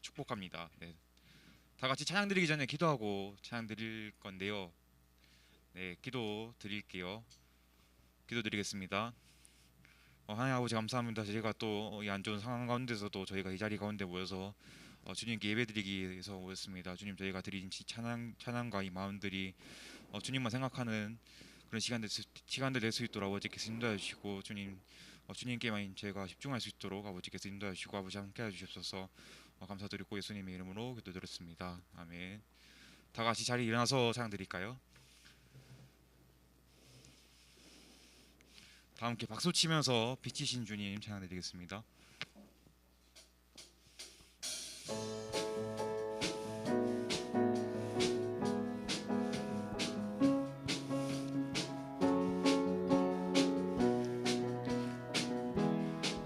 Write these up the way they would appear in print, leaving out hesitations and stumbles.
축복합니다. 네, 다 같이 찬양 드리기 전에 기도하고 찬양 드릴 건데요. 네, 기도 드릴게요. 기도 드리겠습니다. 하나님 아버지 감사합니다. 저희가 또 이 안 좋은 상황 가운데서도 저희가 이 자리 가운데 모여서 주님께 예배드리기 위해서 모였습니다. 주님, 저희가 드린 찬양과 이 마음들이 주님만 생각하는 그런 시간들 될 수 있도록 아버지께서 인도해 주시고, 주님 주님께만 저희가 집중할 수 있도록 아버지께서 인도해 주시고 아버지 함께해 주시옵소서. 감사드리고 예수님의 이름으로 기도드렸습니다. 아멘. 다 같이 자리 일어나서 찬양 드릴까요? 다 함께 박수 치면서 빛이신 주님 찬양 드리겠습니다.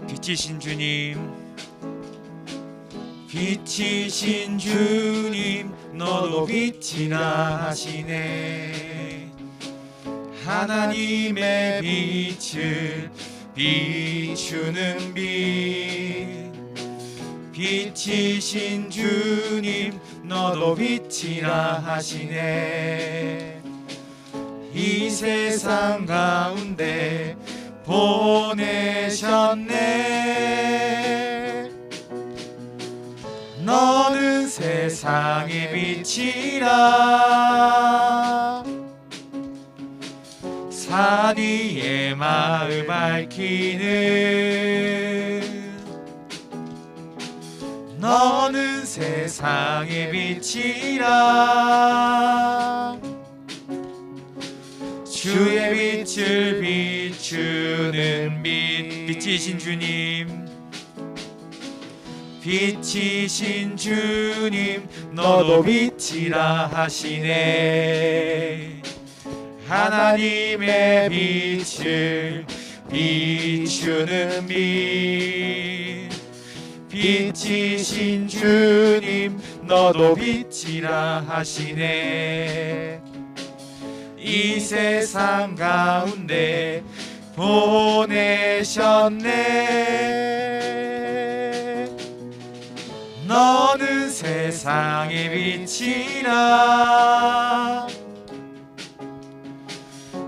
빛이신 주님, 빛이신 주님, 너도 빛이라 하시네. 하나님의 빛을 비추는 빛, 빛이신 주님, 너도 빛이라 하시네. 이 세상 가운데 보내셨네. 너는 세상의 빛이라. 산 위의 마을 밝히는 너는 세상의 빛이라. 주의 빛을 비추는 빛, 빛이신 주님, 빛이신 주님, 너도 빛이라 하시네. 하나님의 빛을 비추는 빛, 빛이신 주님, 너도 빛이라 하시네. 이 세상 가운데 보내셨네. 너는 세상의 빛이라.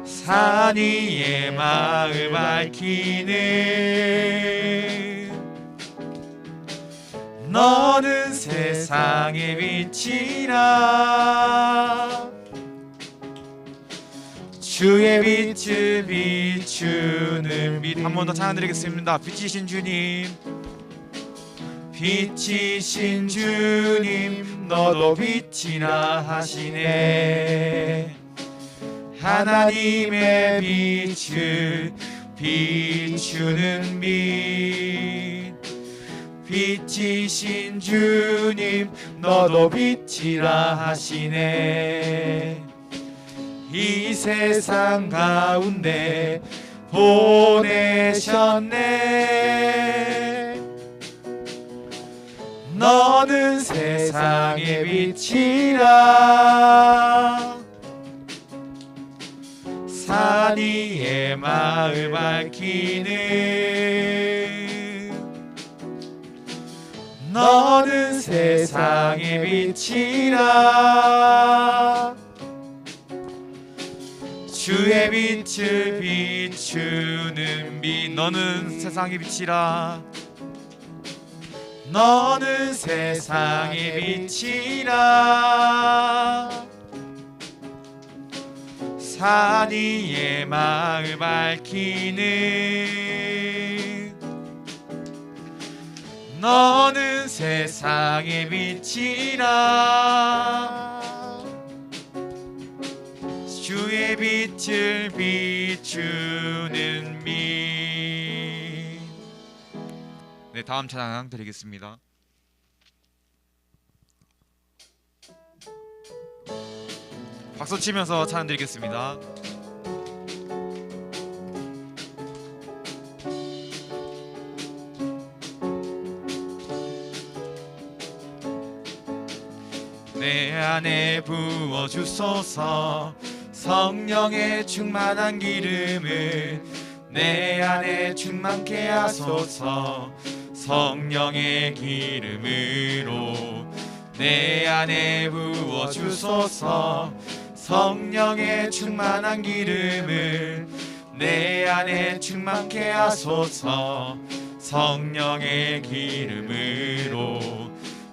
산 위의 마을 밝히는 너는 세상의 빛이라. 주의 빛을 비추는 빛. 한 번 더 찬양 드리겠습니다. 빛이신 주님, 빛이신 주님, 너도 빛이라 하시네. 하나님의 빛을 비추는 빛, 빛이신 주님, 너도 빛이라 하시네. 이 세상 가운데 보내셨네. 너는 세상의 빛이라. 산 위의 마을 밝히는 너는 세상의 빛이라. 주의 빛을 비추는 빛, 너는 세상의 빛이라. 너는 세상의 빛이라. 산 위의 마을 밝히는 너는 세상의 빛이라. 주의 빛을 비추는 빛. 네, 다음 찬양 드리겠습니다. 박수 치면서 찬양 드리겠습니다. 내 안에 부어주소서. 성령의 충만한 기름을 내 안에 충만케 하소서. 성령의 기름으로 안에 부어주소서. 성령의 충만한 기름을 내 안에 충만케 하소서. 성령의 기름으로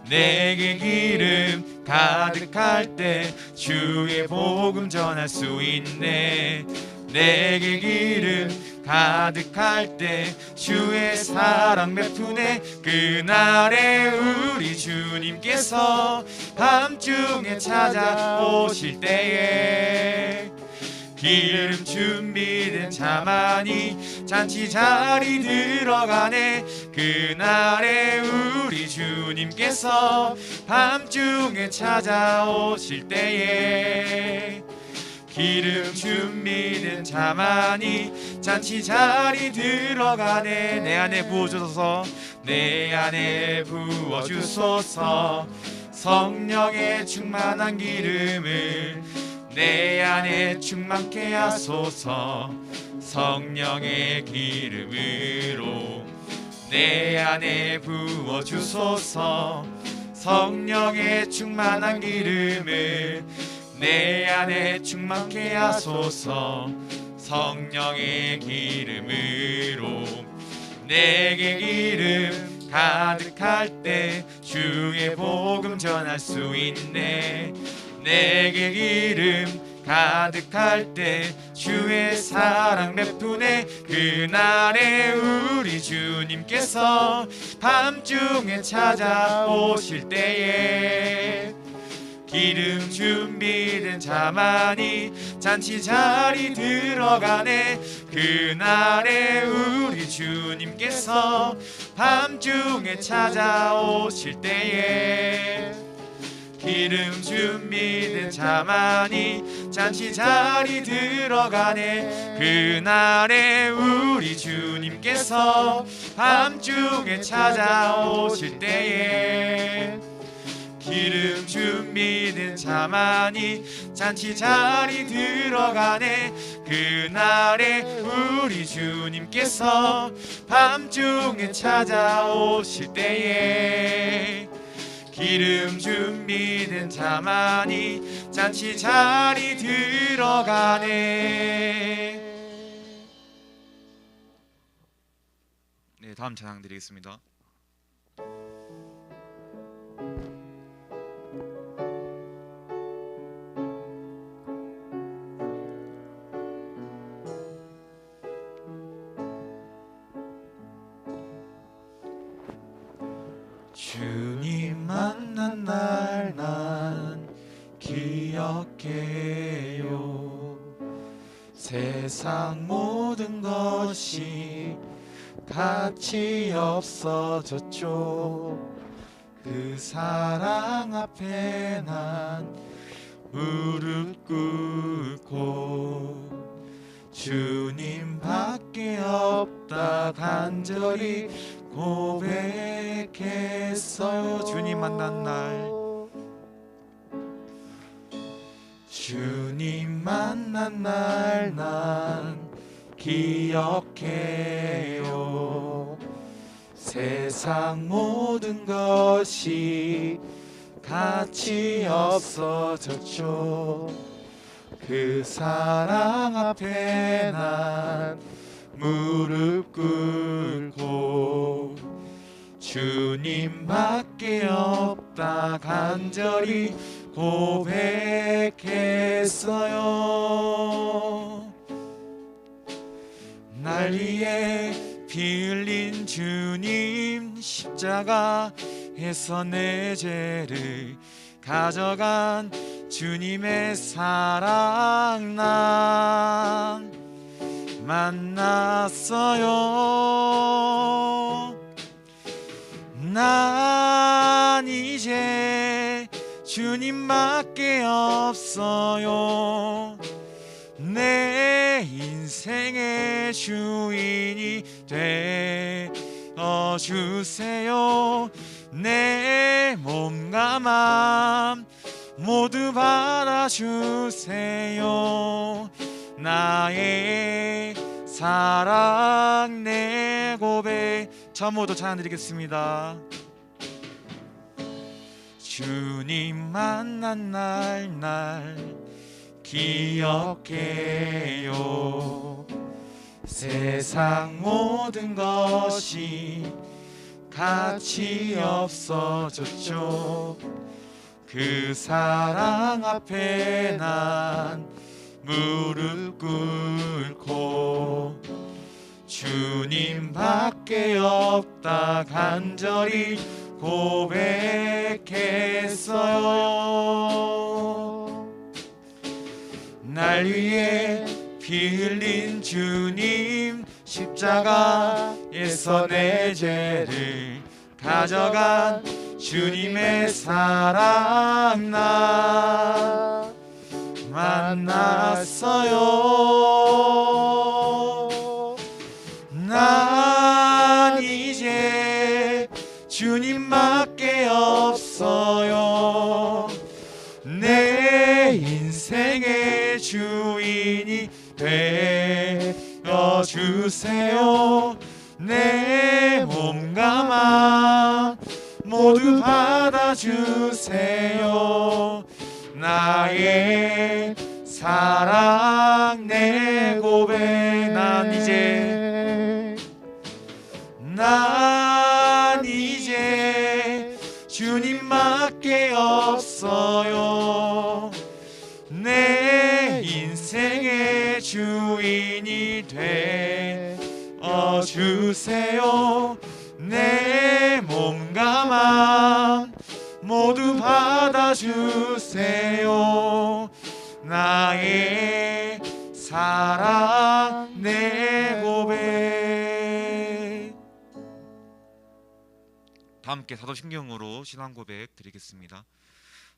내게 기름 가득할 때 주의 복음 전할 수 있네. 내게 기름 가득할 때 주의 사랑 베푸네. 그날에 우리 주님께서 밤중에 찾아오실 때에 기름 준비된 자만이 잔치 자리 들어가네. 그날에 우리 주님께서 밤중에 찾아오실 때에 기름 준비된 자만이 잔치 자리 들어가네. 내 안에 부어주소서. 내 안에 부어주소서. 성령의 충만한 기름을 내 안에 충만케 하소서. 성령의 기름으로 내 안에 부어주소서. 성령의 충만한 기름을 내 안에 충만케 하소서. 성령의 기름으로 내게 기름 가득할 때 주의 복음 전할 수 있네. 내게 기름 가득할 때 주의 사랑 베푸네. 그날에 우리 주님께서 밤중에 찾아오실 때에 기름 준비된 자만이 잔치 자리 들어가네. 그날에 우리 주님께서 밤중에 찾아오실 때에 기름 준비된 자만이 잔치 자리 들어가네. 그날에 우리 주님께서 밤중에 찾아오실 때에 기름 준비된 자만이 잔치 자리 들어가네. 그날에 우리 주님께서 밤중에 찾아오실 때에 기름 준비된 자만이 잔치 자리 들어가네. 네, 다음 찬양 드리겠습니다. 주님 만난 날 난 기억해요. 세상 모든 것이 가치 없어졌죠. 그 사랑 앞에 난 무릎 꿇고 주님밖에 없다 간절히 고백했어요. 주님 만난 날, 주님 만난 날 난 기억해요. 세상 모든 것이 가치 없어졌죠. 그 사랑 앞에 난 무릎 꿇고 주님밖에 없다 간절히 고백했어요. 날 위해 피 흘린 주님 십자가에서 내 죄를 가져간 주님의 사랑 난 만났어요. 난 이제 주님밖에 없어요. 내 인생의 주인이 되어주세요. 내 몸과 맘 모두 받아주세요. 나의 사랑 내 고백. 저 모두 찬양 드리겠습니다. 주님 만난 날 기억해요. 세상 모든 것이 가치 없어졌죠. 그 사랑 앞에 난 무릎 꿇고 주님밖에 없다 간절히 고백했어요. 날 위해 피 흘린 주님, 십자가에서 내 죄를 가져간 주님의 사랑 나 만났어요. 난 이제 주님밖에 없어요. 내 인생의 주인이 되어주세요. 내 몸과 맘 모두 받아주세요. 나의 사랑 내 고백 난 이제 주님밖에 없어요. 내 인생의 주인이 되어주세요. 내 몸과 맘 모두 받아주세요. 나의 사랑 내 고백. 다 함께 사도신경으로 신앙 고백 드리겠습니다.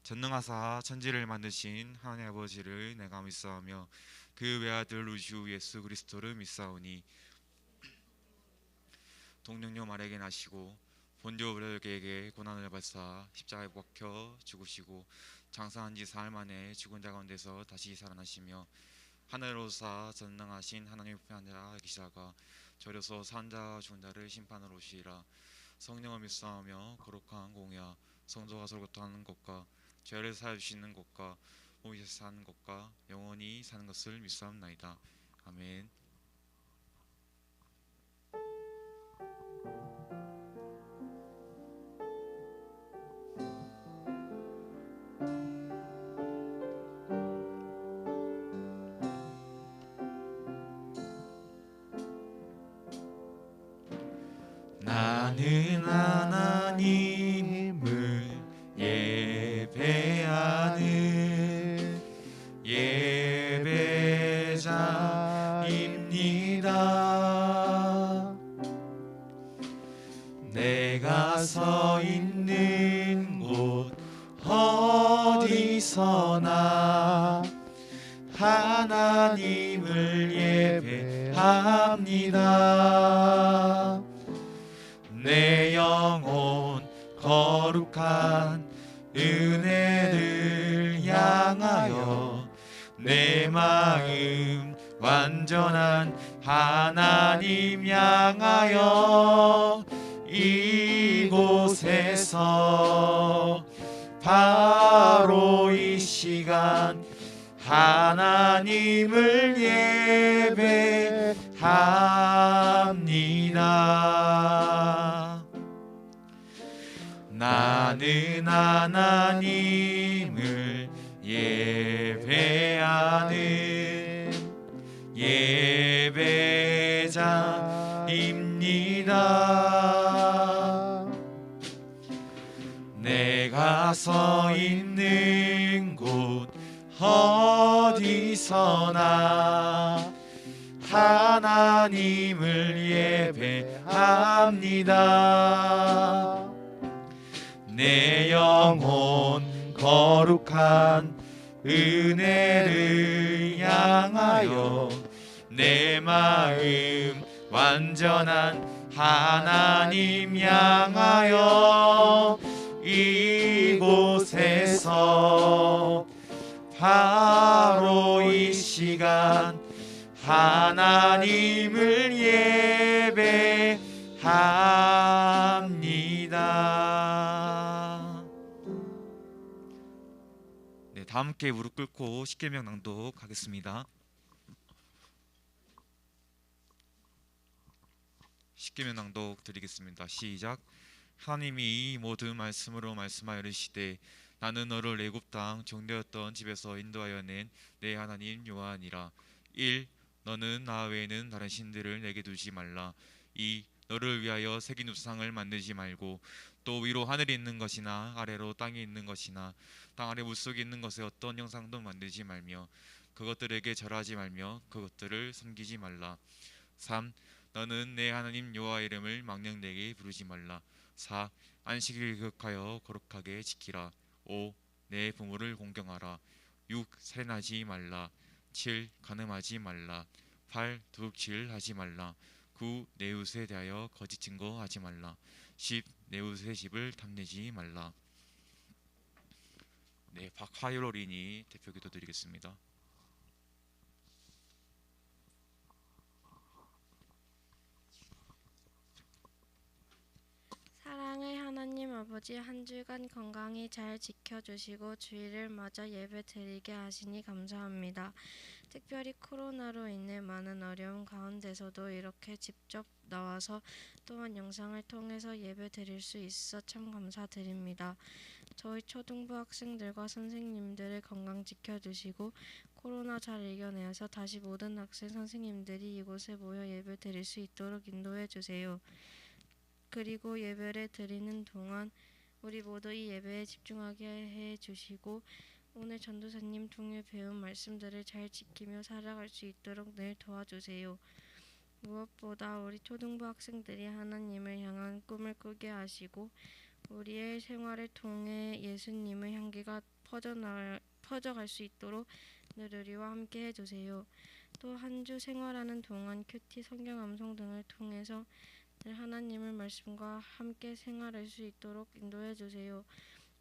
전능하사 천지를 만드신 하나님 아버지를 내가 믿사오며 그 외아들 우리 주 예수 그리스도를 믿사오니 동정녀 마리아에게 나시고 본디오 빌라도에게 고난을 받사 십자가에 박혀 죽으시고 장사한 지 사흘 만에 죽은 자 가운데서 다시 살아나시며 하늘로사 전능하신 하나님 우편에 앉아 계시다가 저려서 산 자와 죽은 자를 심판하러 오시리라. 성령을 믿사오며 거룩한 공의와 성도가 서로부터 하는 것과 죄를 사해 주시는 것과 몸이 사는 것과 영원히 사는 것을 믿사옵나이다. 아멘. 나는 하나님을 예배하는 예배자입니다. 내가 서 있는 곳 어디서나 하나님을 예배합니다. 내 영혼 거룩한 은혜를 향하여 내 마음 완전한 하나님 향하여 이곳에서 바로 이 시간 하나님을 예배합니다. 나는 하나님을 예배하는 예배자입니다. 내가 서 있는 곳 어디서나 하나님을 예배합니다. 내 영혼 거룩한 은혜를 향하여 내 마음 완전한 하나님 향하여 이곳에서 바로 이 시간 하나님을 예배합니다. 다 함께 무릎 꿇고 십계명 낭독하겠습니다. 십계명 낭독 드리겠습니다. 시작. 하나님이 이 모든 말씀으로 말씀하여 이르시되 나는 너를 애굽 땅 종되었던 집에서 인도하여 낸 내 하나님 여호와니라. 1. 너는 나 외에는 다른 신들을 내게 두지 말라. 2. 너를 위하여 새긴 우상을 만들지 말고 또 위로 하늘에 있는 것이나 아래로 땅에 있는 것이나 땅 아래 물속에 있는 것의 어떤 형상도 만들지 말며 그것들에게 절하지 말며 그것들을 섬기지 말라. 3. 너는 내 하나님 여호와 이름을 망령되게 부르지 말라. 4. 안식일을 기억하여 거룩하게 지키라. 5. 내 부모를 공경하라. 6. 살인하지 말라. 7. 간음하지 말라. 8. 도둑질 하지 말라. 9. 내 이웃에 대하여 거짓 증거하지 말라. 10. 내 이웃의 집을 탐내지 말라. 네, 박하율 어린이 대표 기도 드리겠습니다. 사랑의 하나님 아버지, 한 주간 건강히 잘 지켜주시고 주일을 맞아 예배 드리게 하시니 감사합니다. 특별히 코로나로 인해 많은 어려움 가운데서도 이렇게 직접 나와서 또한 영상을 통해서 예배 드릴 수 있어 참 감사드립니다. 저희 초등부 학생들과 선생님들의 건강 지켜주시고 코로나 잘 이겨내어서 다시 모든 학생 선생님들이 이곳에 모여 예배 드릴 수 있도록 인도해 주세요. 그리고 예배를 드리는 동안 우리 모두 이 예배에 집중하게 해 주시고 오늘 전도사님 통해 배운 말씀들을 잘 지키며 살아갈 수 있도록 늘 도와주세요. 무엇보다 우리 초등부 학생들이 하나님을 향한 꿈을 꾸게 하시고 우리의 생활을 통해 예수님의 향기가 퍼져갈 수 있도록 늘 우리와 함께 해주세요. 또 한 주 생활하는 동안 큐티 성경 암송 등을 통해서 늘 하나님의 말씀과 함께 생활할 수 있도록 인도해 주세요.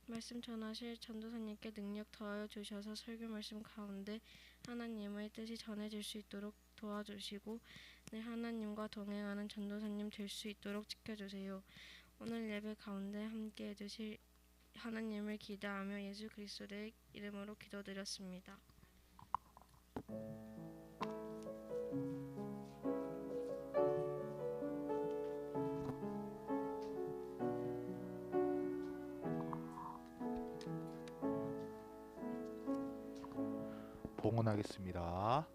말씀 전하실 전도사님께 능력 더하여 주셔서 설교 말씀 가운데 하나님의 뜻이 전해질 수 있도록 도와주시고 늘 하나님과 동행하는 전도사님 될 수 있도록 지켜주세요. 오늘 예배 가운데 함께 해주실 하나님을 기대하며 예수 그리스도의 이름으로 기도드렸습니다. 봉헌하겠습니다.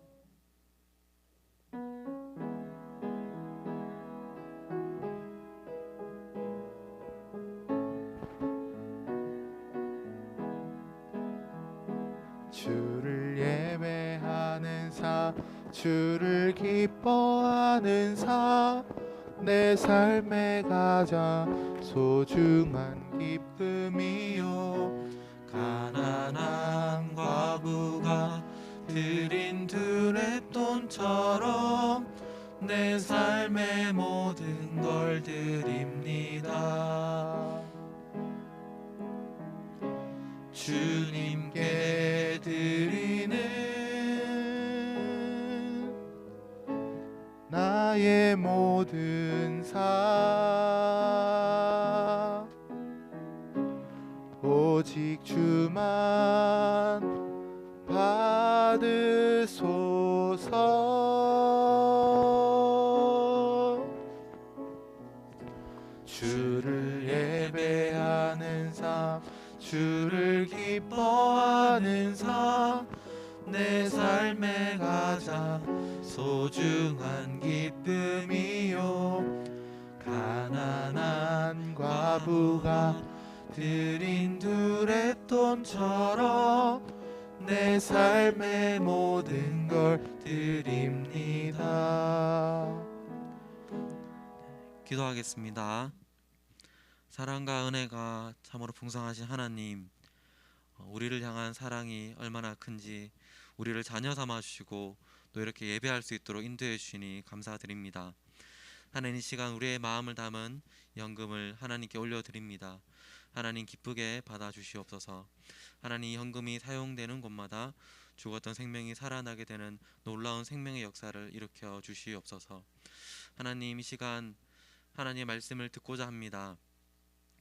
주를 예배하는 사, 주를 기뻐하는 사, 내 삶의 가장 소중한 기쁨이요. 가난한 과부가 드린 두랩돈처럼 내 삶의 모든 걸 드립니다. 주님께 드리는 나의 모든 사, 오직 주만 받으소서. 주를 예배하는 삶, 주를 기뻐하는 삶, 내 삶의 가장 소중한 기쁨이요. 가난한 과부가 드린 두랩돈처럼 내 삶의 모든 걸 드립니다. 기도하겠습니다. 사랑과 은혜가 참으로 풍성하신 하나님, 우리를 향한 사랑이 얼마나 큰지 우리를 자녀 삼아 주시고 또 이렇게 예배할 수 있도록 인도해 주시니 감사드립니다. 하나님, 이 시간 우리의 마음을 담은 헌금을 하나님께 올려드립니다. 하나님, 기쁘게 받아주시옵소서. 하나님, 이 헌금이 사용되는 곳마다 죽었던 생명이 살아나게 되는 놀라운 생명의 역사를 일으켜 주시옵소서. 하나님, 이 시간 하나님의 말씀을 듣고자 합니다.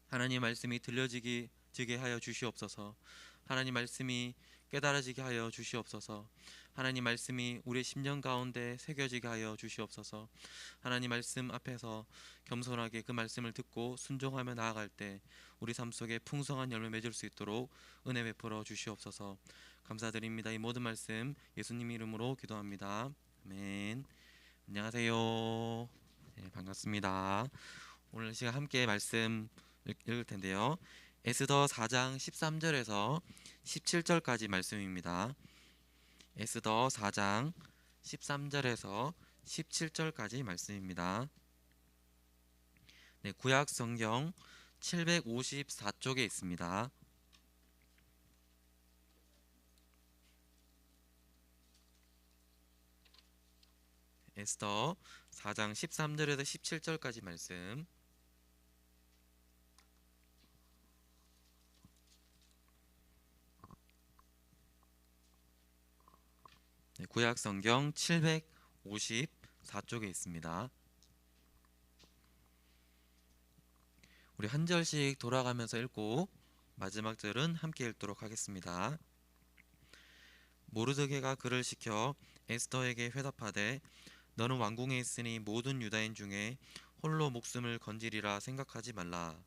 하나님의 말씀이 들려지게 하여 주시옵소서. 하나님 말씀이 깨달아지게 하여 주시옵소서. 하나님 말씀이 우리의 심령 가운데 새겨지게 하여 주시옵소서. 하나님 말씀 앞에서 겸손하게 그 말씀을 듣고 순종하며 나아갈 때 우리 삶 속에 풍성한 열매 맺을 수 있도록 은혜 베풀어 주시옵소서. 감사드립니다. 이 모든 말씀 예수님 이름으로 기도합니다. 아멘. 안녕하세요. 네, 반갑습니다. 오늘 시간 함께 말씀 읽을 텐데요. 에스더 4장 13절에서 17절까지 말씀입니다. 에스더 4장 13절에서 17절까지 말씀입니다. 네, 구약 성경 754쪽에 있습니다. 에스더 4장 13절에서 17절까지 말씀. 네, 구약 성경 754쪽에 있습니다. 우리 한 절씩 돌아가면서 읽고 마지막 절은 함께 읽도록 하겠습니다. 모르드게가 그를 시켜 에스더에게 회답하되 너는 왕궁에 있으니 모든 유다인 중에 홀로 목숨을 건지리라 생각하지 말라.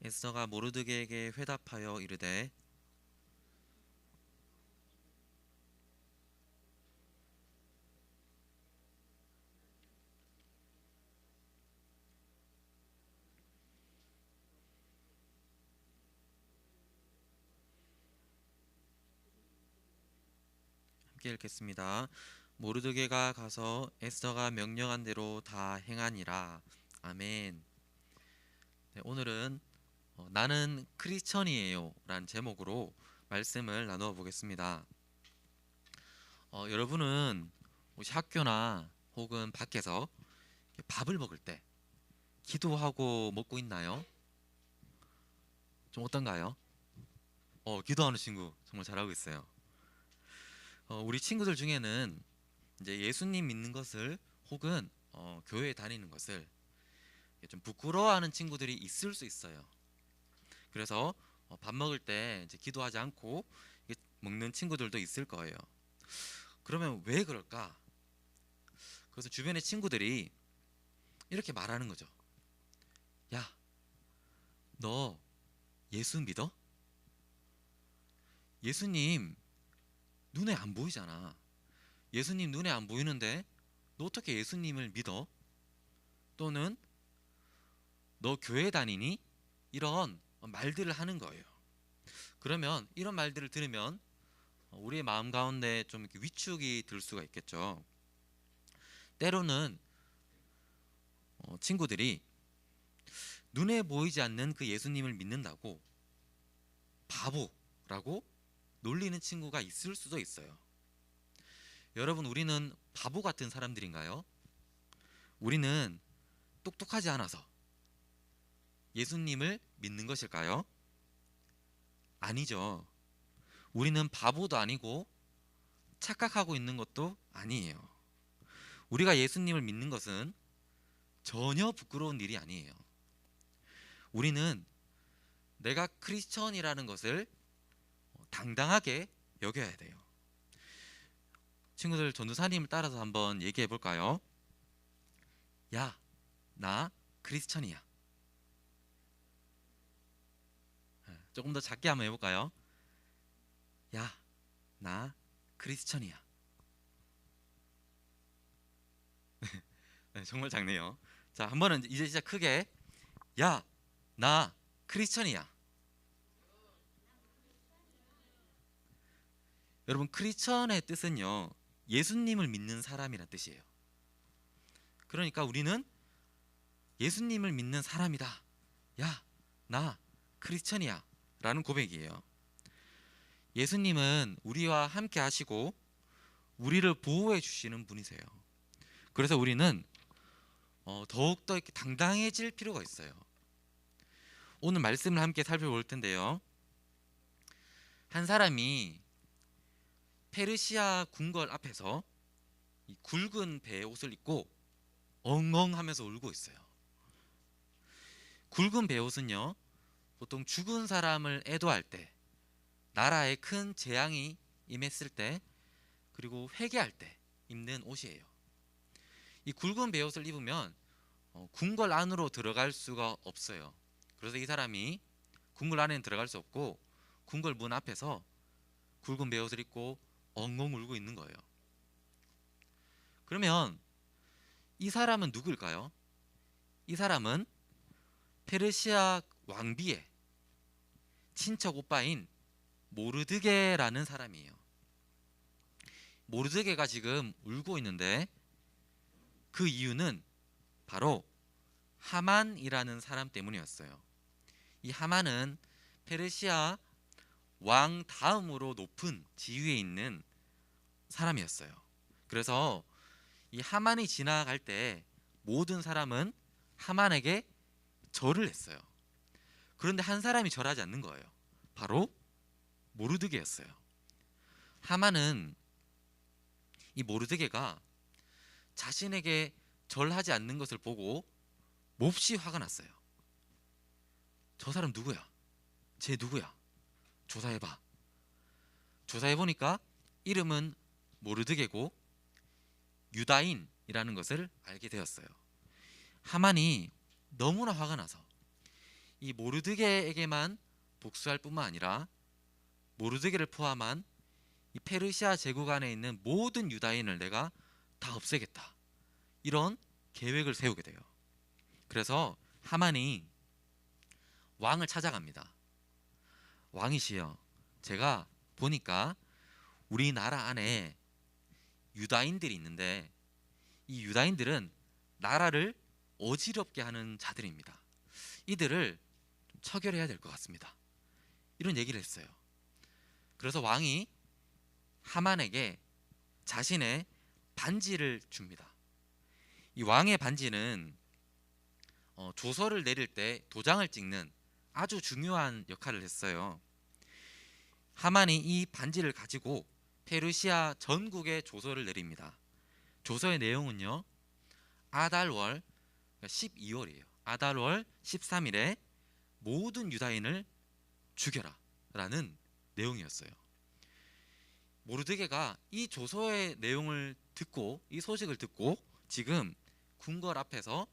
에스더가 모르드게에게 회답하여 이르되 함께 읽겠습니다. 모르드게가 가서 에스더가 명령한 대로 다 행하니라. 아멘. 네, 오늘은 나는 크리스천이에요 라는 제목으로 말씀을 나누어 보겠습니다. 여러분은 혹시 학교나 혹은 밖에서 밥을 먹을 때 기도하고 먹고 있나요? 좀 어떤가요? 기도하는 친구 정말 잘하고 있어요. 우리 친구들 중에는 이제 예수님 믿는 것을 혹은 교회에 다니는 것을 좀 부끄러워하는 친구들이 있을 수 있어요. 그래서 밥 먹을 때 이제 기도하지 않고 먹는 친구들도 있을 거예요. 그러면 왜 그럴까? 그래서 주변의 친구들이 이렇게 말하는 거죠. 야, 너 예수 믿어? 예수님 눈에 안 보이잖아. 예수님 눈에 안 보이는데 너 어떻게 예수님을 믿어? 또는 너 교회 다니니? 이런 말들을 하는 거예요. 그러면 이런 말들을 들으면 우리의 마음 가운데 좀 이렇게 위축이 들 수가 있겠죠. 때로는 친구들이 눈에 보이지 않는 그 예수님을 믿는다고 바보라고 놀리는 친구가 있을 수도 있어요. 여러분, 우리는 바보 같은 사람들인가요? 우리는 똑똑하지 않아서 예수님을 믿는 것일까요? 아니죠. 우리는 바보도 아니고 착각하고 있는 것도 아니에요. 우리가 예수님을 믿는 것은 전혀 부끄러운 일이 아니에요. 우리는 내가 크리스천이라는 것을 당당하게 여겨야 돼요. 친구들, 전도사님을 따라서 한번 얘기해 볼까요? 야, 나 크리스천이야. 조금 더 작게 한번 해볼까요? 야, 나 크리스천이야. 네, 정말 작네요. 자, 한 번은 이제 진짜 크게. 야, 나 크리스천이야. 여러분, 크리스천의 뜻은요, 예수님을 믿는 사람이란 뜻이에요. 그러니까 우리는 예수님을 믿는 사람이다. 야, 나 크리스천이야 라는 고백이에요. 예수님은 우리와 함께 하시고 우리를 보호해 주시는 분이세요. 그래서 우리는 더욱더 이렇게 당당해질 필요가 있어요. 오늘 말씀을 함께 살펴볼 텐데요. 한 사람이 페르시아 궁궐 앞에서 이 굵은 배의 옷을 입고 엉엉하면서 울고 있어요. 굵은 배옷은요, 보통 죽은 사람을 애도할 때, 나라에 큰 재앙이 임했을 때, 그리고 회개할 때 입는 옷이에요. 이 굵은 배옷을 입으면 궁궐 안으로 들어갈 수가 없어요. 그래서 이 사람이 궁궐 안에는 들어갈 수 없고 궁궐 문 앞에서 굵은 배옷을 입고 엉엉 울고 있는 거예요. 그러면 이 사람은 누구일까요? 이 사람은 페르시아 왕비의 친척 오빠인 모르드게라는 사람이에요. 모르드게가 지금 울고 있는데 그 이유는 바로 하만이라는 사람 때문이었어요. 이 하만은 페르시아 왕 다음으로 높은 지위에 있는 사람이었어요. 그래서 이 하만이 지나갈 때 모든 사람은 하만에게 절을 했어요. 그런데 한 사람이 절하지 않는 거예요. 바로 모르드게였어요. 하만은 이 모르드게가 자신에게 절하지 않는 것을 보고 몹시 화가 났어요. 저 사람 누구야? 쟤 누구야? 조사해봐. 조사해보니까 이름은 모르드게고 유다인이라는 것을 알게 되었어요. 하만이 너무나 화가 나서 이 모르드게에게만 복수할 뿐만 아니라 모르드게를 포함한 이 페르시아 제국 안에 있는 모든 유다인을 내가 다 없애겠다, 이런 계획을 세우게 돼요. 그래서 하만이 왕을 찾아갑니다. 왕이시여, 제가 보니까 우리나라 안에 유다인들이 있는데 이 유다인들은 나라를 어지럽게 하는 자들입니다. 이들을 처결해야 될 것 같습니다. 이런 얘기를 했어요. 그래서 왕이 하만에게 자신의 반지를 줍니다. 이 왕의 반지는 조서를 내릴 때 도장을 찍는 아주 중요한 역할을 했어요. 하만이 이 반지를 가지고 페르시아 전국에 조서를 내립니다. 조서의 내용은요, 아달월 12월이에요. 아달월 13일에 모든 유다인을 죽여라 라는 내용이었어요. 모르드게가 이 조서의 내용을 듣고, 이 소식을 듣고 지금 궁궐 앞에서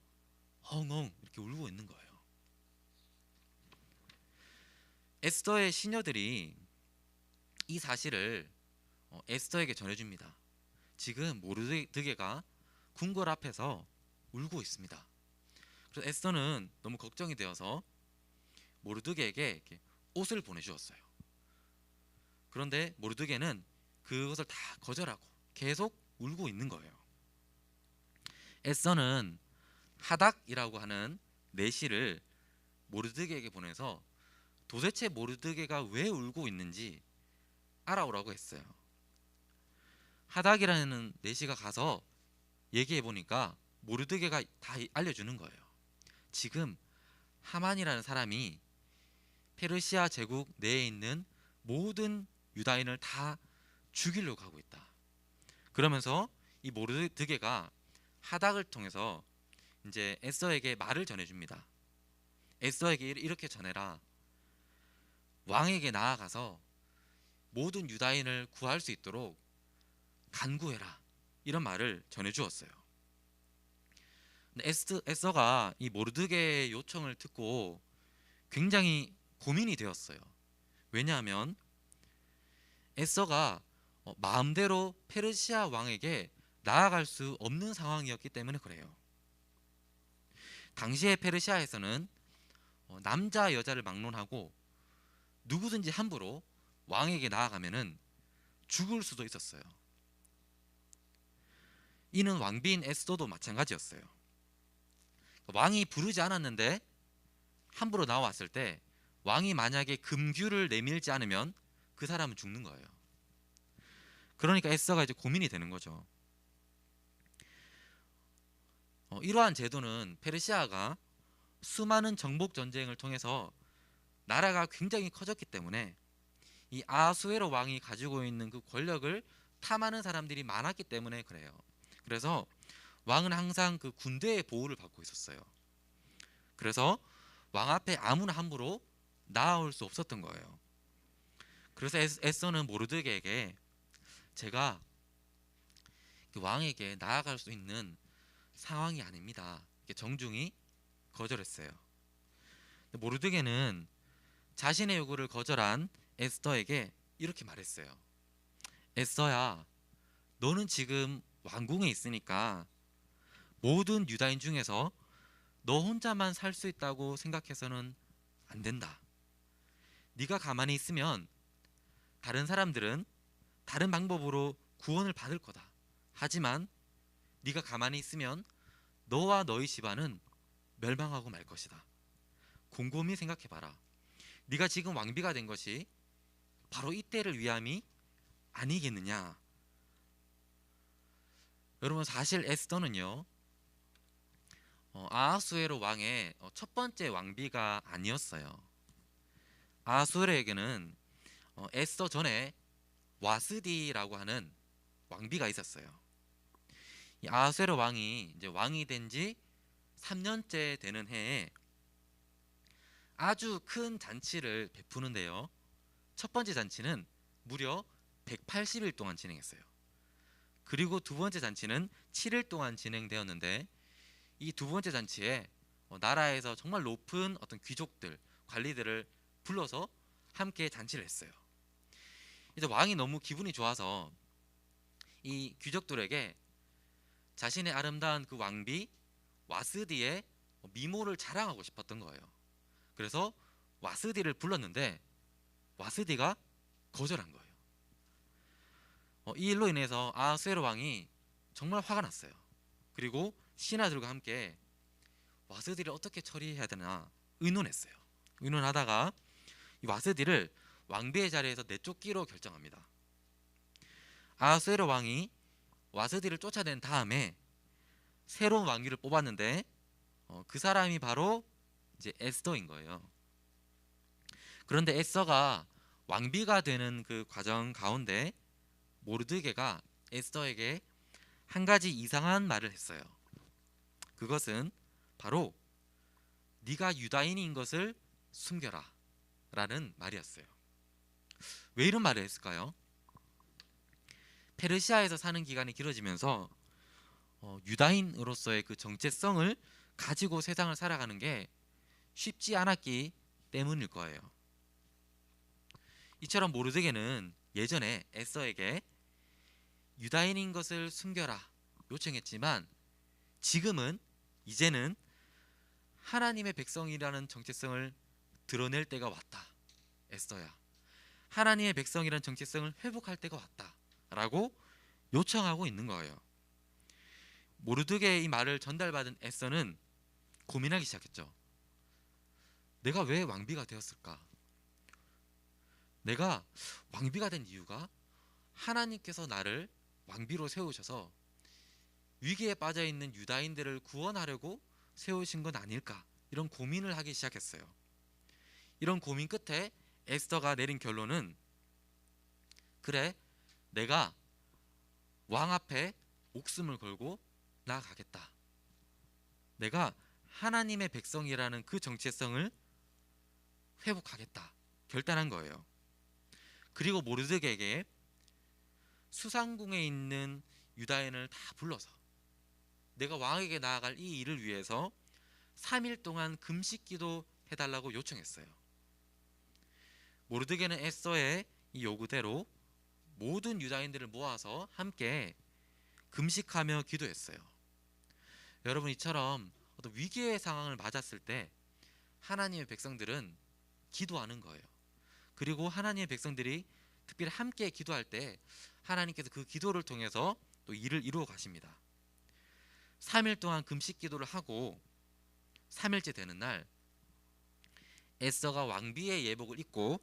엉엉 이렇게 울고 있는 거예요. 에스더의 시녀들이 이 사실을 에스더에게 전해줍니다. 지금 모르드게가 궁궐 앞에서 울고 있습니다. 그래서 에스더는 너무 걱정이 되어서 모르드게에게 이렇게 옷을 보내주었어요. 그런데 모르드게는 그것을 다 거절하고 계속 울고 있는 거예요. 에스더는 하닥이라고 하는 내시를 모르드게에게 보내서 도대체 모르드게가 왜 울고 있는지 알아오라고 했어요. 하닥이라는 내시가 가서 얘기해 보니까 모르드게가 다 알려주는 거예요. 지금 하만이라는 사람이 페르시아 제국 내에 있는 모든 유다인을 다 죽이려고 하고 있다. 그러면서 이 모르드게가 하닥을 통해서 이제 에스더에게 말을 전해줍니다. 에스더에게 이렇게 전해라. 왕에게 나아가서 모든 유다인을 구할 수 있도록 간구해라, 이런 말을 전해주었어요. 근데 에스더가 이 모르드게의 요청을 듣고 굉장히 고민이 되었어요. 왜냐하면 에스더가 마음대로 페르시아 왕에게 나아갈 수 없는 상황이었기 때문에 그래요. 당시에 페르시아에서는 남자 여자를 막론하고 누구든지 함부로 왕에게 나아가면은 죽을 수도 있었어요. 이는 왕비인 에스더도 마찬가지였어요. 왕이 부르지 않았는데 함부로 나왔을 때 왕이 만약에 금규를 내밀지 않으면 그 사람은 죽는 거예요. 그러니까 에스더가 이제 고민이 되는 거죠. 이러한 제도는 페르시아가 수많은 정복 전쟁을 통해서 나라가 굉장히 커졌기 때문에 이 아하수에로 왕이 가지고 있는 그 권력을 탐하는 사람들이 많았기 때문에 그래요. 그래서 왕은 항상 그 군대의 보호를 받고 있었어요. 그래서 왕 앞에 아무나 함부로 나아올 수 없었던 거예요. 그래서 에스더는 모르드게에게 제가 그 왕에게 나아갈 수 있는 상황이 아닙니다. 이렇게 정중히 거절했어요. 모르드게는 자신의 요구를 거절한 에스더에게 이렇게 말했어요. 에스더야, 너는 지금 왕궁에 있으니까 모든 유다인 중에서 너 혼자만 살 수 있다고 생각해서는 안 된다. 네가 가만히 있으면 다른 사람들은 다른 방법으로 구원을 받을 거다. 하지만 네가 가만히 있으면 너와 너희 집안은 멸망하고 말 것이다. 곰곰이 생각해봐라. 네가 지금 왕비가 된 것이 바로 이때를 위함이 아니겠느냐. 여러분, 사실 에스더는요 아하수에로 왕의 첫 번째 왕비가 아니었어요. 아하수에로에게는 에스더 전에 와스디라고 하는 왕비가 있었어요. 이 아하수에로 왕이 이제 왕이 된 지 3년째 되는 해에 아주 큰 잔치를 베푸는데요. 첫 번째 잔치는 무려 180일 동안 진행했어요. 그리고 두 번째 잔치는 7일 동안 진행되었는데 이 두 번째 잔치에 나라에서 정말 높은 어떤 귀족들, 관리들을 불러서 함께 잔치를 했어요. 이제 왕이 너무 기분이 좋아서 이 귀족들에게 자신의 아름다운 그 왕비 와스디의 미모를 자랑하고 싶었던 거예요. 그래서 와스디를 불렀는데 와스디가 거절한 거예요. 이 일로 인해서 아하수에로 왕이 정말 화가 났어요. 그리고 신하들과 함께 와스디를 어떻게 처리해야 되나 의논했어요. 의논하다가 이 와스디를 왕비의 자리에서 내쫓기로 결정합니다. 아하수에로 왕이 와스디를 쫓아낸 다음에 새로운 왕비를 뽑았는데 그 사람이 바로 이제 에스더인 거예요. 그런데 에스더가 왕비가 되는 그 과정 가운데 모르드게가 에스더에게 한 가지 이상한 말을 했어요. 그것은 바로 네가 유다인인 것을 숨겨라 라는 말이었어요. 왜 이런 말을 했을까요? 페르시아에서 사는 기간이 길어지면서 유다인으로서의 그 정체성을 가지고 세상을 살아가는 게 쉽지 않았기 때문일 거예요. 이처럼 모르드게는 예전에 에스더에게 유다인인 것을 숨겨라 요청했지만 지금은 이제는 하나님의 백성이라는 정체성을 드러낼 때가 왔다. 에스더야, 하나님의 백성이라는 정체성을 회복할 때가 왔다 라고 요청하고 있는 거예요. 모르드게의 이 말을 전달받은 에스더는 고민하기 시작했죠. 내가 왜 왕비가 되었을까? 내가 왕비가 된 이유가 하나님께서 나를 왕비로 세우셔서 위기에 빠져 있는 유다인들을 구원하려고 세우신 건 아닐까? 이런 고민을 하기 시작했어요. 이런 고민 끝에 에스더가 내린 결론은 그래, 내가 왕 앞에 목숨을 걸고 나아가겠다. 내가 하나님의 백성이라는 그 정체성을 회복하겠다. 결단한 거예요. 그리고 모르드게에게 수상궁에 있는 유다인을 다 불러서 내가 왕에게 나아갈 이 일을 위해서 3일 동안 금식기도 해달라고 요청했어요. 모르드게는 에스더의 이 요구대로 모든 유다인들을 모아서 함께 금식하며 기도했어요. 여러분, 이처럼 어떤 위기의 상황을 맞았을 때 하나님의 백성들은 기도하는 거예요. 그리고 하나님의 백성들이 특별히 함께 기도할 때 하나님께서 그 기도를 통해서 또 일을 이루어 가십니다. 3일 동안 금식 기도를 하고 3일째 되는 날 에스더가 왕비의 예복을 입고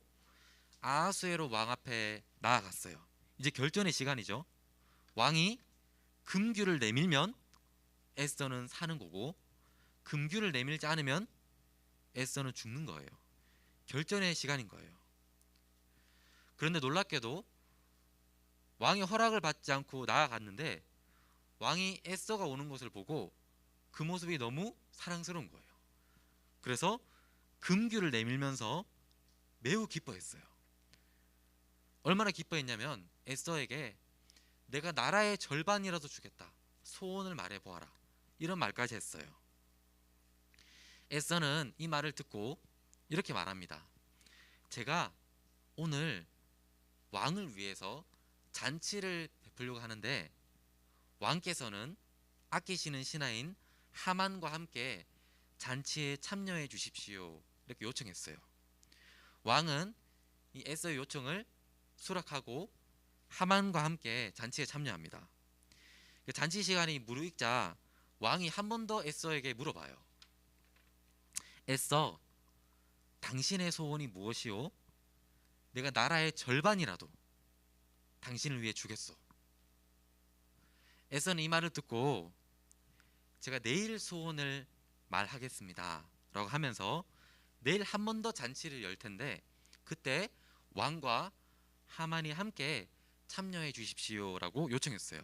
아하수에로 왕 앞에 나아갔어요. 이제 결전의 시간이죠. 왕이 금규를 내밀면 에스더는 사는 거고 금규를 내밀지 않으면 에스더는 죽는 거예요. 결전의 시간인 거예요. 그런데 놀랍게도 왕의 허락을 받지 않고 나아갔는데 왕이 에스더가 오는 것을 보고 그 모습이 너무 사랑스러운 거예요. 그래서 금규를 내밀면서 매우 기뻐했어요. 얼마나 기뻐했냐면 에스더에게 내가 나라의 절반이라도 주겠다. 소원을 말해보아라. 이런 말까지 했어요. 에스더는 이 말을 듣고 이렇게 말합니다. 제가 오늘 왕을 위해서 잔치를 베풀려고 하는데 왕께서는 아끼시는 신하인 하만과 함께 잔치에 참여해 주십시오. 이렇게 요청했어요. 왕은 이 에스더의 요청을 수락하고 하만과 함께 잔치에 참여합니다. 잔치 시간이 무르익자 왕이 한 번 더 에스더에게 물어봐요. 에스더, 당신의 소원이 무엇이오? 내가 나라의 절반이라도 당신을 위해 주겠소. 에스더는 이 말을 듣고 제가 내일 소원을 말하겠습니다 라고 하면서 내일 한 번 더 잔치를 열 텐데 그때 왕과 하만이 함께 참여해 주십시오 라고 요청했어요.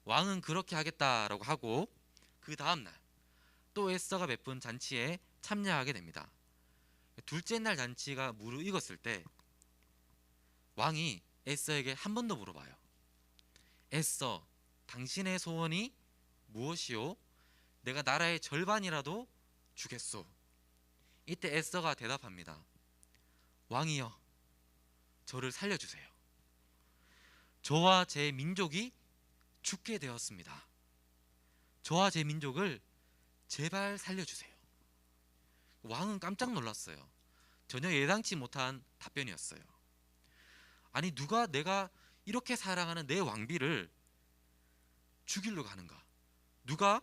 왕은 그렇게 하겠다라고 하고 그 다음날 또 에스더가 베푼 잔치에 참여하게 됩니다. 둘째 날 잔치가 무르익었을 때 왕이 에스더에게 한 번 더 물어봐요. 에스더, 당신의 소원이 무엇이오? 내가 나라의 절반이라도 주겠소. 이때 에스더가 대답합니다. 왕이여, 저를 살려주세요. 저와 제 민족이 죽게 되었습니다. 저와 제 민족을 제발 살려주세요. 왕은 깜짝 놀랐어요. 전혀 예상치 못한 답변이었어요. 아니 누가 내가 이렇게 사랑하는 내 왕비를 죽이려고 하는가? 누가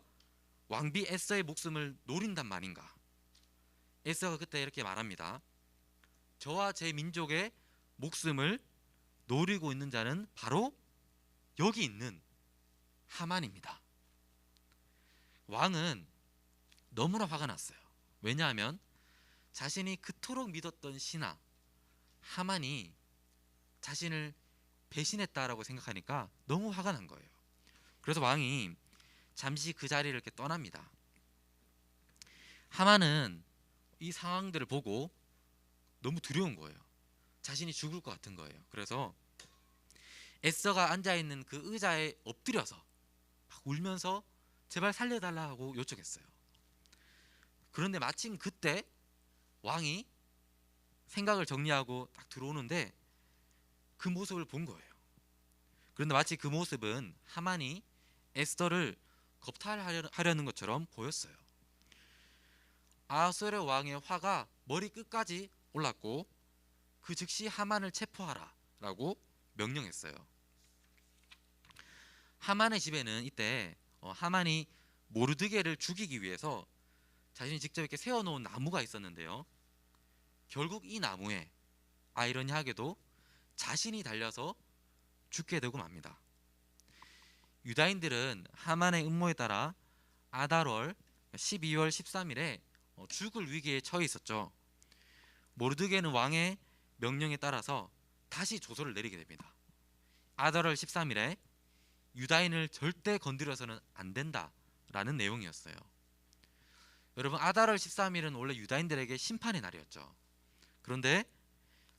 왕비 에스더의 목숨을 노린단 말인가? 에스더가 그때 이렇게 말합니다. 저와 제 민족의 목숨을 노리고 있는 자는 바로 여기 있는 하만입니다. 왕은 너무나 화가 났어요. 왜냐하면 자신이 그토록 믿었던 신하 하만이 자신을 배신했다라고 생각하니까 너무 화가 난 거예요. 그래서 왕이 잠시 그 자리를 이렇게 떠납니다. 하만은 이 상황들을 보고 너무 두려운 거예요. 자신이 죽을 것 같은 거예요. 그래서 에스더가 앉아있는 그 의자에 엎드려서 막 울면서 제발 살려달라 하고 요청했어요. 그런데 마침 그때 왕이 생각을 정리하고 딱 들어오는데 그 모습을 본 거예요. 그런데 마치 그 모습은 하만이 에스더를 겁탈하려는 것처럼 보였어요. 아하수에로 왕의 화가 머리 끝까지 올랐고 그 즉시 하만을 체포하라 라고 명령했어요. 하만의 집에는 이때 하만이 모르드게를 죽이기 위해서 자신이 직접 이렇게 세워놓은 나무가 있었는데요. 결국 이 나무에 아이러니하게도 자신이 달려서 죽게 되고 맙니다. 유다인들은 하만의 음모에 따라 아달월 12월 13일에 죽을 위기에 처해 있었죠. 모르드게는 왕의 명령에 따라서 다시 조서를 내리게 됩니다. 아달월 13일에 유다인을 절대 건드려서는 안 된다라는 내용이었어요. 여러분, 아달월 13일은 원래 유다인들에게 심판의 날이었죠. 그런데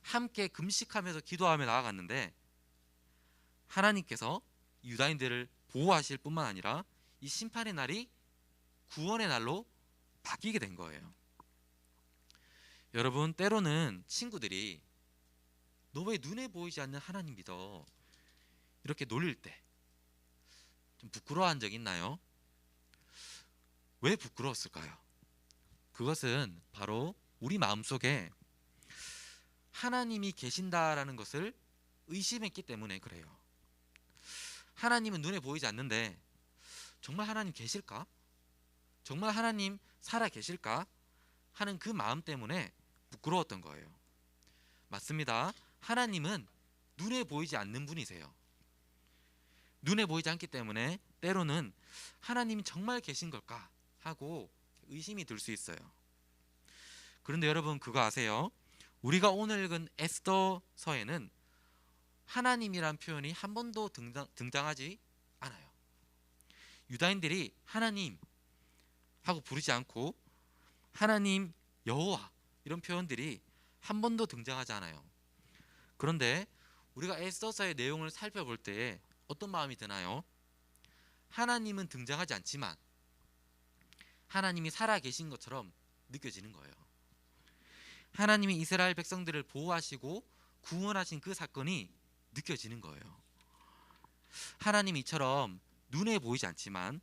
함께 금식하면서 기도하며 나아갔는데 하나님께서 유다인들을 보호하실 뿐만 아니라 이 심판의 날이 구원의 날로 바뀌게 된 거예요. 여러분, 때로는 친구들이 너 왜 눈에 보이지 않는 하나님 믿어? 이렇게 놀릴 때 좀 부끄러워한 적 있나요? 왜 부끄러웠을까요? 그것은 바로 우리 마음속에 하나님이 계신다라는 것을 의심했기 때문에 그래요. 하나님은 눈에 보이지 않는데 정말 하나님 계실까? 정말 하나님 살아 계실까? 하는 그 마음 때문에 부끄러웠던 거예요. 맞습니다. 하나님은 눈에 보이지 않는 분이세요. 눈에 보이지 않기 때문에 때로는 하나님이 정말 계신 걸까 하고 의심이 들 수 있어요. 그런데 여러분, 그거 아세요? 우리가 오늘 읽은 에스더서에는 하나님이란 표현이 한 번도 등장하지 않아요. 유다인들이 하나님 하고 부르지 않고 하나님, 여호와 이런 표현들이 한 번도 등장하지 않아요. 그런데 우리가 에스더서의 내용을 살펴볼 때 어떤 마음이 드나요? 하나님은 등장하지 않지만 하나님이 살아계신 것처럼 느껴지는 거예요. 하나님이 이스라엘 백성들을 보호하시고 구원하신 그 사건이 느껴지는 거예요. 하나님이 이처럼 눈에 보이지 않지만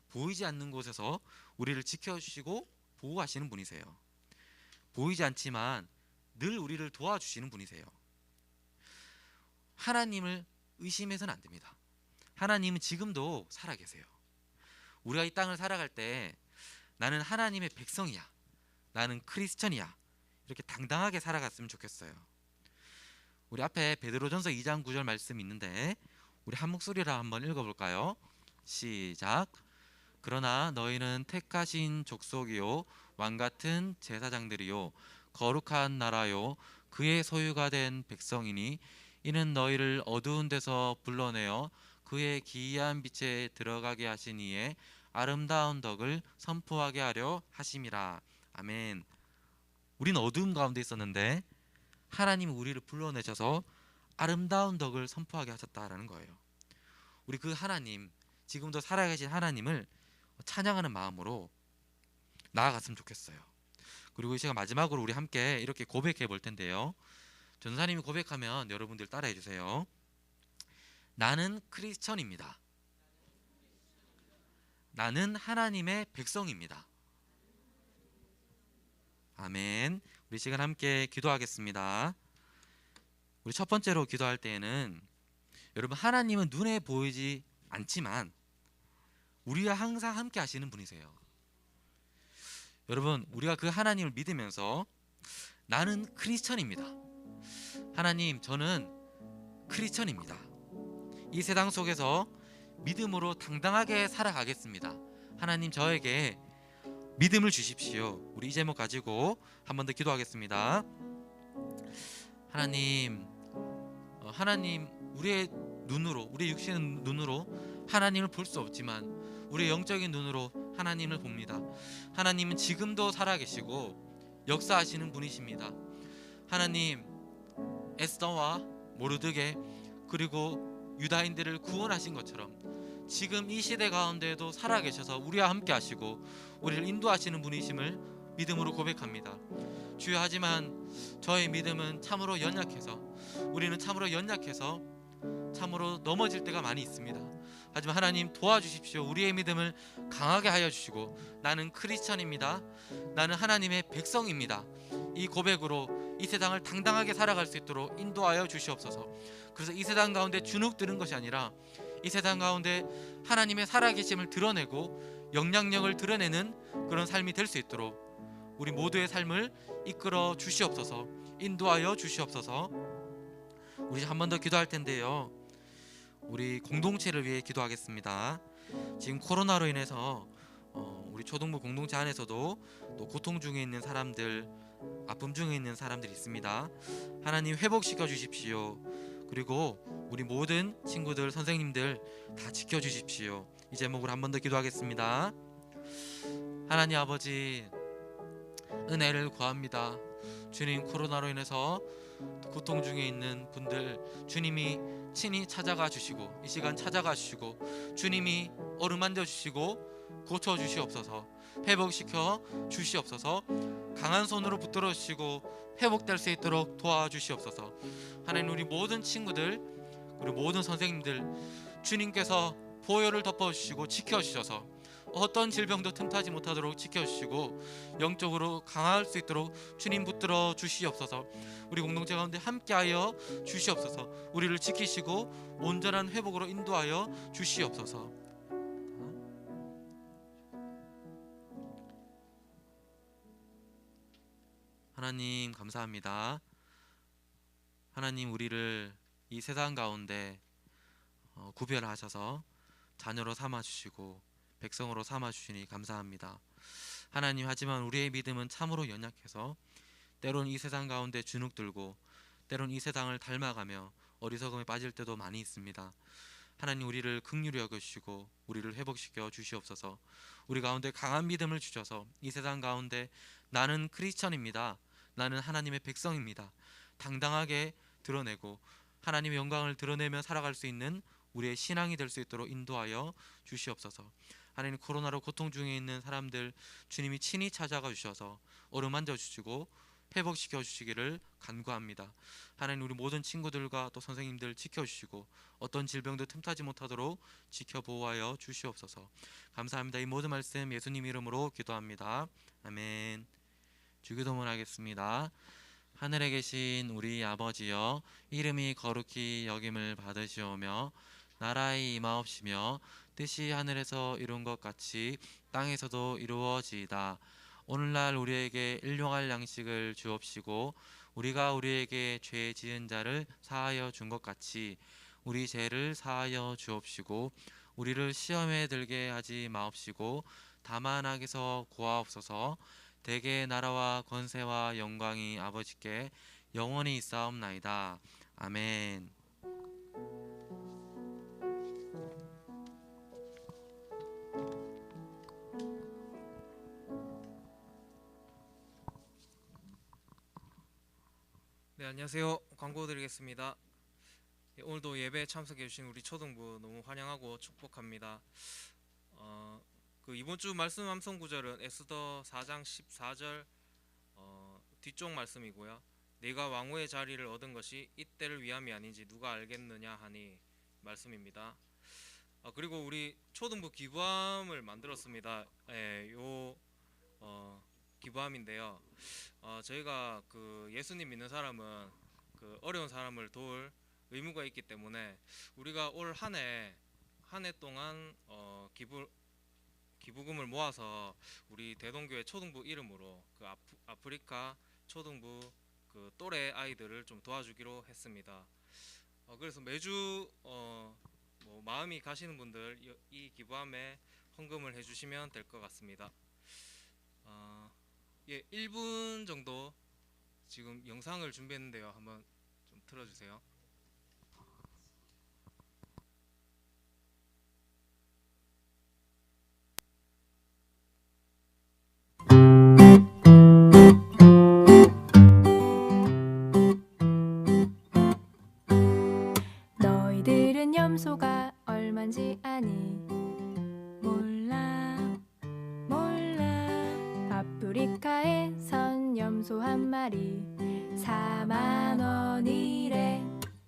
보이지 않는 곳에서 우리를 지켜주시고 보호하시는 분이세요. 보이지 않지만 늘 우리를 도와주시는 분이세요. 하나님을 의심해서는 안 됩니다. 하나님은 지금도 살아계세요. 우리가 이 땅을 살아갈 때 나는 하나님의 백성이야, 나는 크리스천이야, 이렇게 당당하게 살아갔으면 좋겠어요. 우리 앞에 베드로전서 2장 9절 말씀이 있는데 우리 한 목소리로 한번 읽어볼까요? 시작. 그러나 너희는 택하신 족속이요 왕같은 제사장들이요 거룩한 나라요 그의 소유가 된 백성이니 이는 너희를 어두운 데서 불러내어 그의 기이한 빛에 들어가게 하신 이의 아름다운 덕을 선포하게 하려 하심이라. 아멘. 우린 어두운 가운데 있었는데 하나님이 우리를 불러내셔서 아름다운 덕을 선포하게 하셨다라는 거예요. 우리 그 하나님, 지금도 살아계신 하나님을 찬양하는 마음으로 나아갔으면 좋겠어요. 그리고 이 시간 마지막으로 우리 함께 이렇게 고백해 볼 텐데요. 전사님이 고백하면 여러분들 따라해 주세요. 나는 크리스천입니다. 나는 하나님의 백성입니다. 아멘. 우리 시간 함께 기도하겠습니다. 우리 첫 번째로 기도할 때에는 여러분, 하나님은 눈에 보이지 않지만 우리와 항상 함께 하시는 분이세요. 여러분, 우리가 그 하나님을 믿으면서 나는 크리스천입니다. 하나님, 저는 크리스천입니다. 이 세상 속에서 믿음으로 당당하게 살아가겠습니다. 하나님, 저에게 믿음을 주십시오. 우리 이 제목 가지고 한 번 더 기도하겠습니다. 하나님, 하나님, 우리의 눈으로, 우리의 육신의 눈으로 하나님을 볼 수 없지만 우리의 영적인 눈으로 하나님을 봅니다. 하나님은 지금도 살아계시고 역사하시는 분이십니다. 하나님, 에스더와 모르드게 그리고 유다인들을 구원하신 것처럼 지금 이 시대 가운데에도 살아계셔서 우리와 함께 하시고 우리를 인도하시는 분이심을 믿음으로 고백합니다. 주여, 하지만 저의 믿음은 참으로 연약해서, 우리는 참으로 연약해서 참으로 넘어질 때가 많이 있습니다. 하지만 하나님, 도와주십시오. 우리의 믿음을 강하게 하여 주시고 나는 크리스천입니다, 나는 하나님의 백성입니다, 이 고백으로 이 세상을 당당하게 살아갈 수 있도록 인도하여 주시옵소서. 그래서 이 세상 가운데 주눅드는 것이 아니라 이 세상 가운데 하나님의 살아계심을 드러내고 영향력을 드러내는 그런 삶이 될 수 있도록 우리 모두의 삶을 이끌어 주시옵소서, 인도하여 주시옵소서. 우리 한 번 더 기도할 텐데요, 우리 공동체를 위해 기도하겠습니다. 지금 코로나로 인해서 우리 초등부 공동체 안에서도 또 고통 중에 있는 사람들, 아픔 중에 있는 사람들이 있습니다. 하나님, 회복시켜 주십시오. 그리고 우리 모든 친구들, 선생님들 다 지켜주십시오. 이 제목으로 한 번 더 기도하겠습니다. 하나님 아버지, 은혜를 구합니다. 주님, 코로나로 인해서 고통 중에 있는 분들 주님이 친히 찾아가 주시고 이 시간 찾아가 주시고 주님이 어루만져 주시고 고쳐 주시옵소서, 회복시켜 주시옵소서, 강한 손으로 붙들어 주시고 회복될 수 있도록 도와주시옵소서. 하나님, 우리 모든 친구들 그리고 모든 선생님들 주님께서 보혈을 덮어주시고 지켜주셔서 어떤 질병도 틈타지 못하도록 지켜주시고 영적으로 강할 수 있도록 주님 붙들어 주시옵소서. 우리 공동체 가운데 함께하여 주시옵소서. 우리를 지키시고 온전한 회복으로 인도하여 주시옵소서. 하나님, 감사합니다. 하나님, 우리를 이 세상 가운데 구별하셔서 자녀로 삼아주시고 백성으로 삼아주시니 감사합니다. 하나님, 하지만 우리의 믿음은 참으로 연약해서 때론 이 세상 가운데 주눅들고 때론 이 세상을 닮아가며 어리석음에 빠질 때도 많이 있습니다. 하나님 우리를 긍휼히 여겨주시고 우리를 회복시켜 주시옵소서. 우리 가운데 강한 믿음을 주셔서 이 세상 가운데 나는 크리스천입니다, 나는 하나님의 백성입니다, 당당하게 드러내고 하나님의 영광을 드러내며 살아갈 수 있는 우리의 신앙이 될 수 있도록 인도하여 주시옵소서. 하나님 코로나로 고통 중에 있는 사람들 주님이 친히 찾아가 주셔서 어루만져 주시고 회복시켜 주시기를 간구합니다. 하나님 우리 모든 친구들과 또 선생님들 지켜주시고 어떤 질병도 틈타지 못하도록 지켜보호하여 주시옵소서. 감사합니다. 이 모든 말씀 예수님 이름으로 기도합니다. 아멘. 주기도문 하겠습니다. 하늘에 계신 우리 아버지여, 이름이 거룩히 여김을 받으시오며 나라의 임하옵시며 뜻이 하늘에서 이룬 것 같이 땅에서도 이루어지이다. 오늘날 우리에게 일용할 양식을 주옵시고 우리가 우리에게 죄 지은 자를 사하여 준 것 같이 우리 죄를 사하여 주옵시고 우리를 시험에 들게 하지 마옵시고 다만 악에서 구하옵소서. 대개 나라와 권세와 영광이 아버지께 영원히 있사옵나이다. 아멘. 네, 안녕하세요. 광고 드리겠습니다. 오늘도 예배에 참석해 주신 우리 초등부 너무 환영하고 축복합니다. 이번 주 말씀 암송 구절은 에스더 4장 14절 뒤쪽 말씀이고요. 네가 왕후의 자리를 얻은 것이 이때를 위함이 아닌지 누가 알겠느냐 하니 말씀입니다. 그리고 우리 초등부 기부함을 만들었습니다. 요 기부함인데요. 저희가 예수님 믿는 사람은 어려운 사람을 도울 의무가 있기 때문에 우리가 올 한 해 동안 기부금을 모아서 우리 대동교회 초등부 이름으로 아프리카 초등부 또래 아이들을 좀 도와주기로 했습니다. 그래서 매주 마음이 가시는 분들 이 기부함에 헌금을 해주시면 될 것 같습니다. 1분 정도 지금 영상을 준비했는데요. 한번 좀 틀어주세요. 너희들은 염소가 얼만지 아니? 몰라 아프리카에선 염소 한 마리 4만 원이래.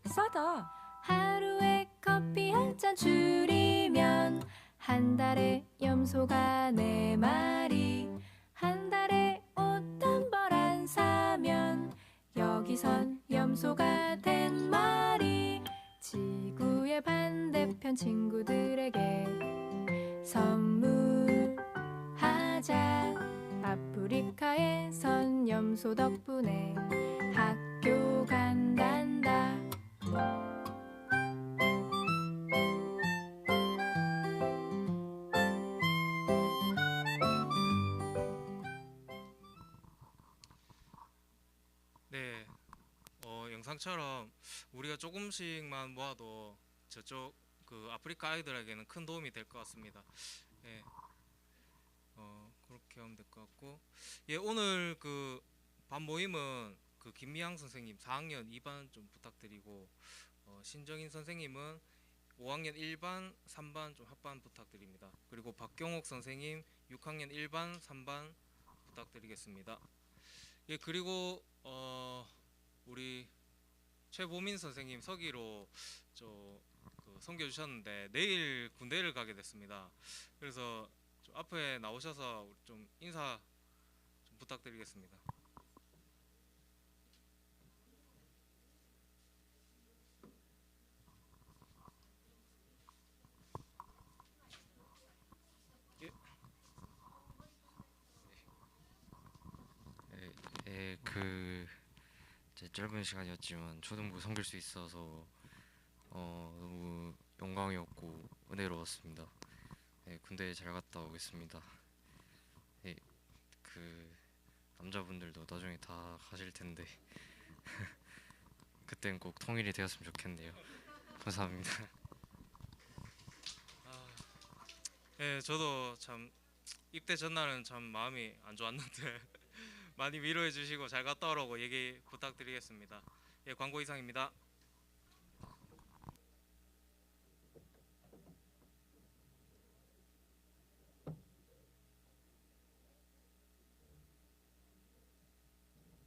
싸다. 하루에 커피 한 잔 줄이면 한 달에 염소가 4마리, 한 달에 옷 한 벌 안 사면 여기선 염소가 10마리. 지구의 반대편 친구들에게 선물하자. 아프리카에선 염소 덕분에 학교 간단다. 네, 영상처럼 우리가 조금씩만 모아도 저쪽 아프리카 아이들에게는 큰 도움이 될 것 같습니다. 예, 그렇게 하면 될 것 같고, 오늘 반 모임은 김미향 선생님 4학년 2반 좀 부탁드리고, 신정인 선생님은 5학년 1반, 3반 좀 합반 부탁드립니다. 그리고 박경옥 선생님 6학년 1반, 3반 부탁드리겠습니다. 그리고 우리 최보민 선생님 서기로 섬겨 주셨는데 내일 군대를 가게 됐습니다. 그래서 좀 앞에 나오셔서 좀 인사 좀 부탁드리겠습니다. 제 짧은 시간이었지만 초등부 섬길 수 있어서 너무 영광이었고 은혜로웠습니다. 군대 잘 갔다 오겠습니다. 남자분들도 나중에 다 가실 텐데 그땐 꼭 통일이 되었으면 좋겠네요. 감사합니다. 예, 저도 참 입대 전날은 참 마음이 안 좋았는데 많이 위로해 주시고 잘 갔다 오라고 얘기 부탁드리겠습니다. 예, 광고 이상입니다.